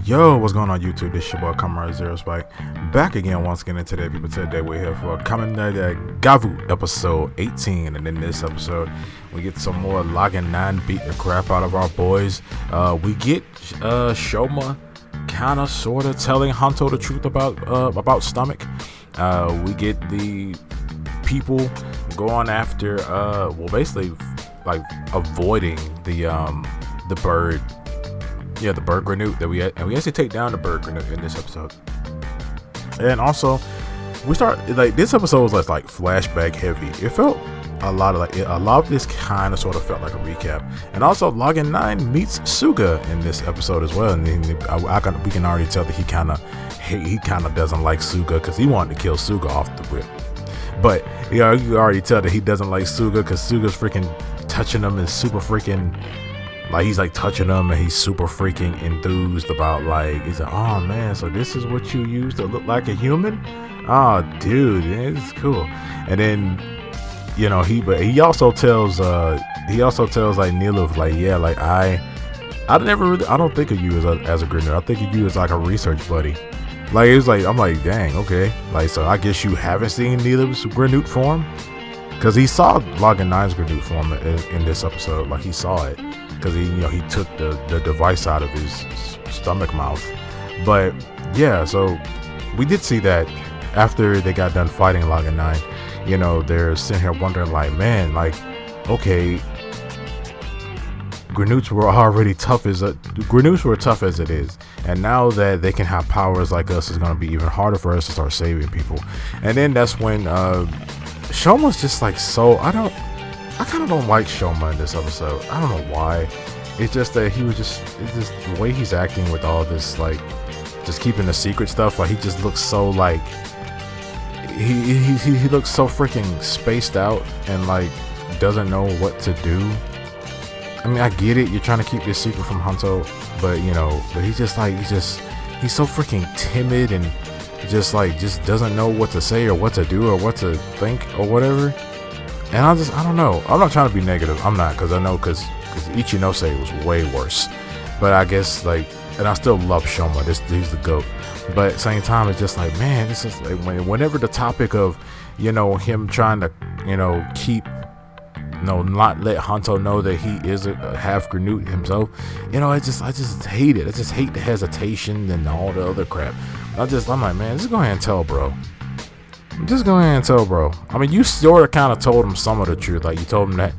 Yo, what's going on YouTube? This is your boy Kamen Zero Spike. Back again once again, and today people today we're here for Kamen Gavv episode 18, and in this episode we get some more Login 9 beat the crap out of our boys. We get Shoma kinda sorta telling Hanto the truth about Stomach. We get the people going after basically like avoiding the bird. Yeah, the bird grenade that we actually take down the bird grenade in this episode. And also we start like this episode was like flashback heavy. It felt a lot of this kind of sort of felt like a recap. And also Login 9 meets Suga in this episode as well, and we can already tell that he kind of doesn't like Suga because he wanted to kill Suga off the whip. But you already tell that he doesn't like Suga because Suga's freaking touching him and super freaking like he's like touching him, and he's super freaking enthused about like he's like, oh man, so this is what you use to look like a human? Oh dude, it's cool. And then he also tells like Niluf like, yeah, like I don't think of you as a grenade. I think of you as like a research buddy. Like it was like I'm like, dang, okay, like so I guess you haven't seen Niluf's grenade form, because he saw Login 9's grenade form in this episode. Like he saw it because he took the device out of his stomach mouth. But yeah, so we did see that after they got done fighting Login 9, they're sitting here wondering like, man, like, okay, Grenoots were tough as it is, and now that they can have powers like us, it's going to be even harder for us to start saving people. And then that's when Shoma's just like, I kind of don't like Shoma in this episode. I don't know why. It's just that it's just the way he's acting with all this, like, just keeping the secret stuff. Like, he just looks so, like, he looks so freaking spaced out and, like, doesn't know what to do. I mean, I get it. You're trying to keep this secret from Hanto, but, but he's just, like, he's so freaking timid and just doesn't know what to say or what to do or what to think or whatever. And I don't know. I'm not trying to be negative. I'm not, because I know because Ichinose was way worse. But I guess and I still love Shoma. He's the GOAT. But at the same time, it's just like, man, this is like whenever the topic of him trying to keep not let Hanto know that he is a half Grenade himself. I just hate it. I just hate the hesitation and all the other crap. I'm like, man, just go ahead and tell, bro. Just go ahead and tell, bro. I mean, you sort of kind of told him some of the truth. Like, you told him that,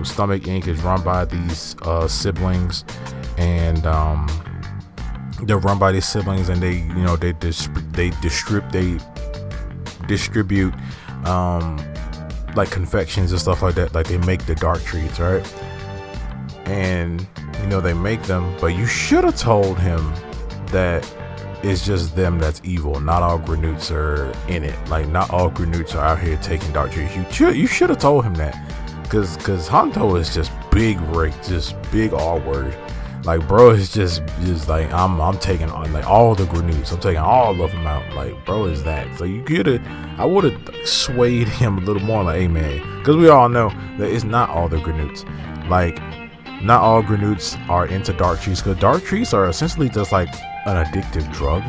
Stomach Inc. is run by these siblings, and they're run by these siblings, and they distribute like confections and stuff like that. Like, they make the dark treats, right? And they make them, but you should have told him that it's just them that's evil. Not all Grenoots are in it. Like, not all Grenoots are out here taking dark treats. You should have told him that, because Hanto is just big Rick, just big R word. Like, bro is just like, I'm taking on like all the Grenoots. I'm taking all of them out. Like, bro is that. So I would have swayed him a little more. Like, hey man, because we all know that it's not all the Grenoots. Like, not all Grenoots are into dark treats, because dark treats are essentially just like an addictive drug.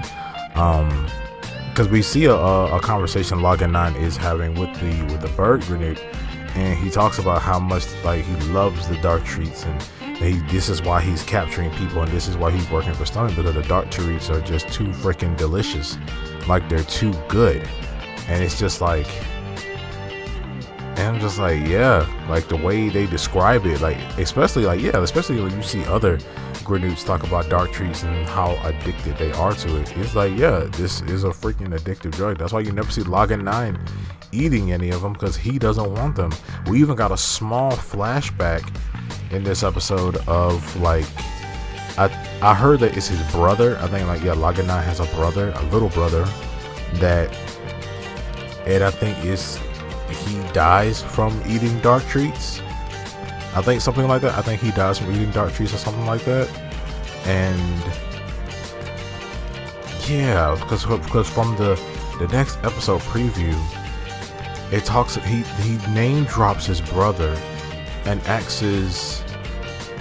Because we see a conversation Login 9 is having with the bird grenade, and he talks about how much like he loves the dark treats, and this is why he's capturing people, and this is why he's working for Stomach, because the dark treats are just too freaking delicious. Like, they're too good. And it's just like, and I'm just like, yeah, like the way they describe it, like especially when you see other Grenoots talk about dark treats and how addicted they are to it. It's like, yeah, this is a freaking addictive drug. That's why you never see Login 9 eating any of them, because he doesn't want them. We even got a small flashback in this episode of like, I heard that it's his brother. I think like, yeah, Login 9 has a little brother that, and I think he dies from eating dark treats. I think something like that. I think he dies from eating dark treats or something like that. And yeah, because from the next episode preview, it talks. He name drops his brother and asks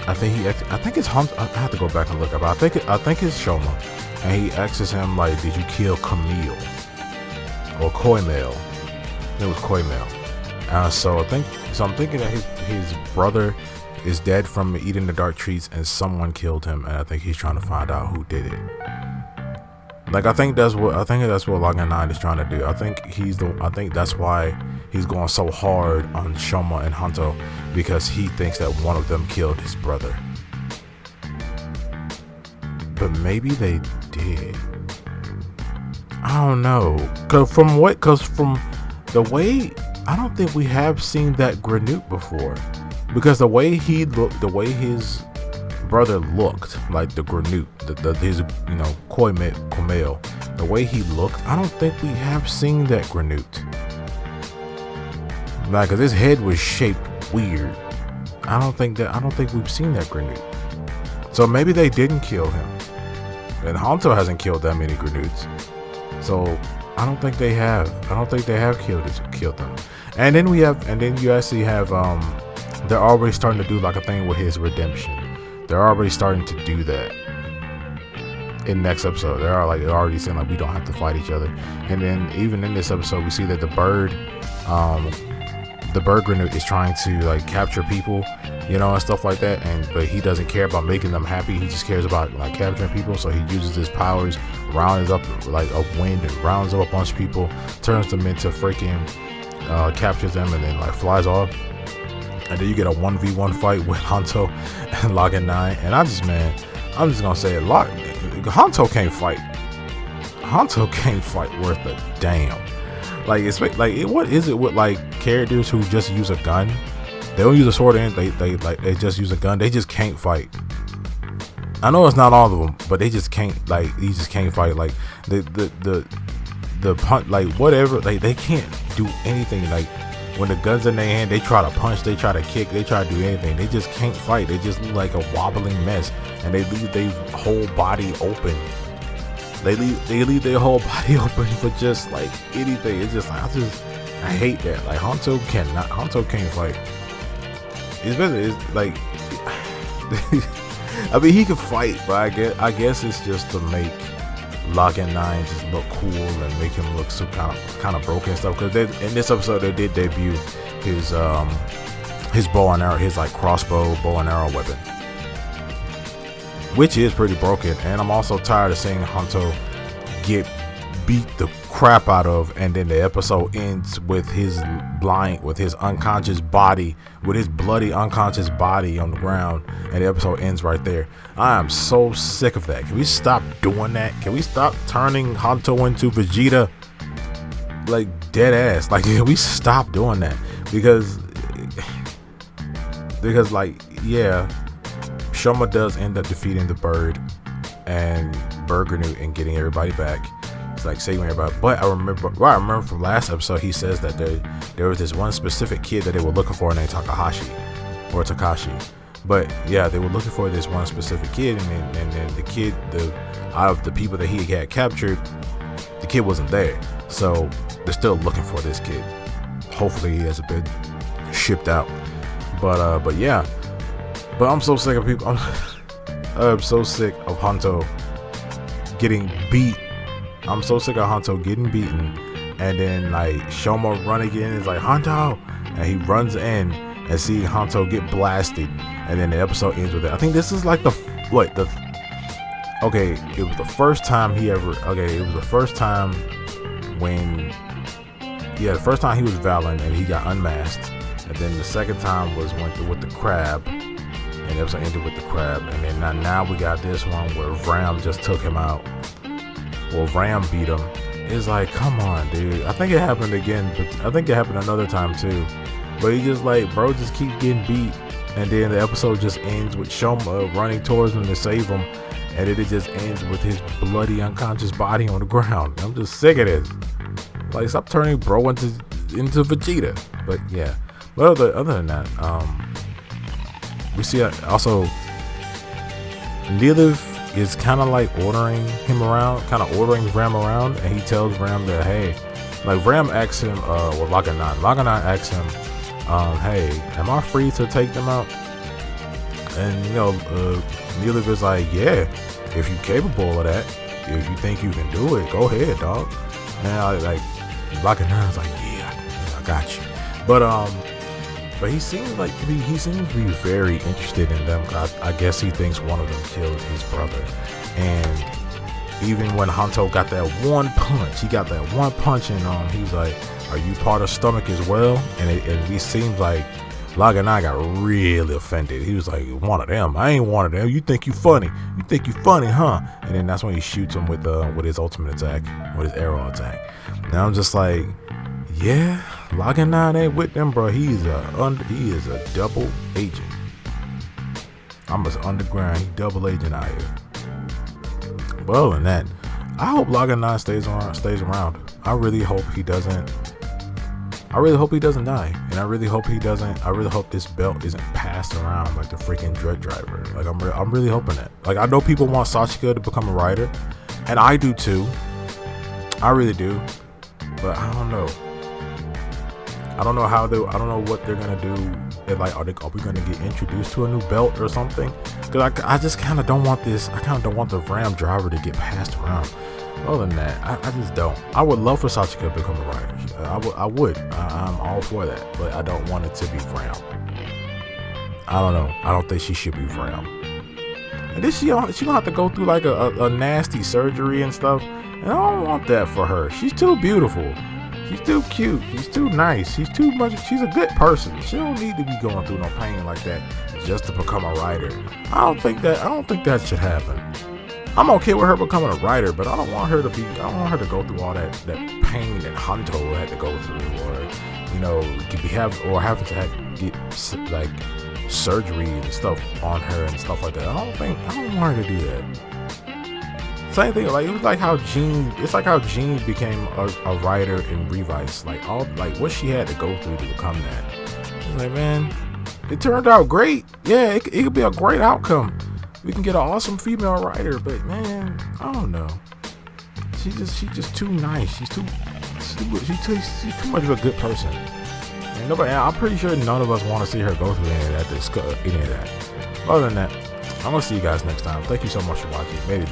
I think it's Hanto. I have to go back and look up. I think it's Shoma, and he asks him like, "Did you kill Camille or Koimel?" It was Koimel. So I'm thinking that his brother is dead from eating the dark treats, and someone killed him, and I think he's trying to find out who did it. Like I think that's what Logan 9 is trying to do. I think that's why he's going so hard on Shoma and Hanto, because he thinks that one of them killed his brother. But maybe they did. I don't know. Cause from the way, I don't think we have seen that Granute before. Because the way he looked, the way his brother looked, like the Granute, his Koimel, the way he looked, I don't think we have seen that Granute. Like, cause his head was shaped weird. I don't think we've seen that Granute. So maybe they didn't kill him. And Hanto hasn't killed that many Granutes. So I don't think they have. I don't think they have killed them. And then you actually have they're already starting to do like a thing with his redemption. They're already starting to do that in next episode. They're already saying like, we don't have to fight each other. And then even in this episode, we see that the bird Granute is trying to like capture people, and stuff like that. But he doesn't care about making them happy. He just cares about like capturing people. So he uses his powers, rounds up like a wind, and rounds up a bunch of people, turns them into freaking, captures them, and then like flies off. And then you get a 1v1 fight with Hanto and Logan 9. And I'm just gonna say it. Hanto can't fight. Hanto can't fight worth a damn. Like, what is it with like characters who just use a gun? They don't use a sword, and they just use a gun. They just can't fight. I know it's not all of them, but they just can't. Like, he just can't fight. Like the punch, like whatever. Like, they can't do anything. Like, when the gun's in their hand, they try to punch, they try to kick, they try to do anything. They just can't fight. They just look like a wobbling mess, and they leave their whole body open. They leave their whole body open for just like anything. It's just like, I hate that. Like, Hanto can't fight. It's like I mean, he can fight, but I guess it's just to make Logan 9 just look cool and make him look so kind of broken and stuff. Because in this episode they did debut his bow and arrow, his like crossbow bow and arrow weapon, which is pretty broken. And I'm also tired of seeing Hanto get beat the crap out of, and then the episode ends with his unconscious body, with his bloody unconscious body on the ground, and the episode ends right there. I am so sick of that. Can we stop doing that? Can we stop turning Hanto into Vegeta? Like, dead ass. Like, can we stop doing that? Because like, yeah, Shoma does end up defeating the bird and Granute and getting everybody back. It's like saving everybody. But I remember from last episode, he says that there was this one specific kid that they were looking for named Takashi. But yeah, they were looking for this one specific kid, and then the kid, out of the people that he had captured, the kid wasn't there. So they're still looking for this kid. Hopefully he hasn't been shipped out. But yeah. But I'm so sick of people. I'm so sick of Hanto getting beat. I'm so sick of Hanto getting beaten, and then like Shoma run again. It's like, Hanto, and he runs in and see Hanto get blasted, and then the episode ends with it. I think this is like it was the first time he was Valen and he got unmasked, and then the second time was with the crab, and the episode ended with the crab, and then now we got this one where Ram just took him out. Well, Ram beat him. It's like, come on, dude. I think it happened again, but I think it happened another time too. But he just like, bro, just keeps getting beat, and then the episode just ends with Shoma running towards him to save him, and then it just ends with his bloody unconscious body on the ground. I'm just sick of this. Like, stop turning bro into Vegeta. But yeah. But other than that, we see also Niliv is kind of like ordering Ram around, and he tells Ram that, hey, like Ram asks him, Logan 9 asks him, hey, am I free to take them out? And Neelif is like, yeah, if you're capable of that, if you think you can do it, go ahead, dog. And Locking 9's like, yeah, I got you. But he seems to be very interested in them. I guess he thinks one of them killed his brother. And even when Hanto got that one punch, and he was like, "Are you part of Stomach as well?" And it seems like Locking 9 got really offended. He was like, "One of them? I ain't one of them. You think you funny? You think you funny, huh?" And then that's when he shoots him with his ultimate attack, with his arrow attack. And I'm just like, yeah, Locking 9 ain't with them, bro. He is a double agent. I'm just underground. He double agent out here. But other than that, I hope Locking 9 stays around. I really hope he doesn't die. And I really hope this belt isn't passed around like the freaking Dread Driver. Like I'm really hoping that. Like, I know people want Sachika to become a writer, and I do too. I really do. But I don't know. I don't know what they're gonna do. Are we gonna get introduced to a new belt or something? Because I just kind of don't want this. I kind of don't want the Ram Driver to get passed around. Other than that, I just don't. I would love for Sachika to become a writer. I would. I'm all for that. But I don't want it to be Ram. I don't know. I don't think she should be Ram. And then she gonna have to go through like a nasty surgery and stuff. And I don't want that for her. She's too beautiful. She's too cute. She's too nice. She's a good person. She don't need to be going through no pain like that just to become a writer. I don't think that should happen. I'm okay with her becoming a writer, but I don't want her to go through all that pain that Hanto had to go through, having to get like surgery and stuff on her and stuff like that. I don't want her to do that. Same thing, like it was like how Jean became a writer in Revice. Like what she had to go through to become that. It's like, man, it turned out great. Yeah, it could be a great outcome. We can get an awesome female writer, but man, I don't know. She's just too nice. She's too much of a good person. And I'm pretty sure none of us want to see her go through any of that. Other than that, I'm gonna see you guys next time. Thank you so much for watching. If you made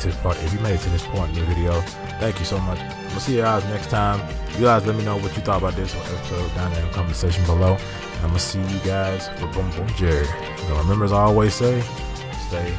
it to this point in the video, thank you so much. I'm gonna see you guys next time. You guys let me know what you thought about this episode down in the comment section below. And I'm gonna see you guys for Boom Boom Jerry. Remember, as I always say, stay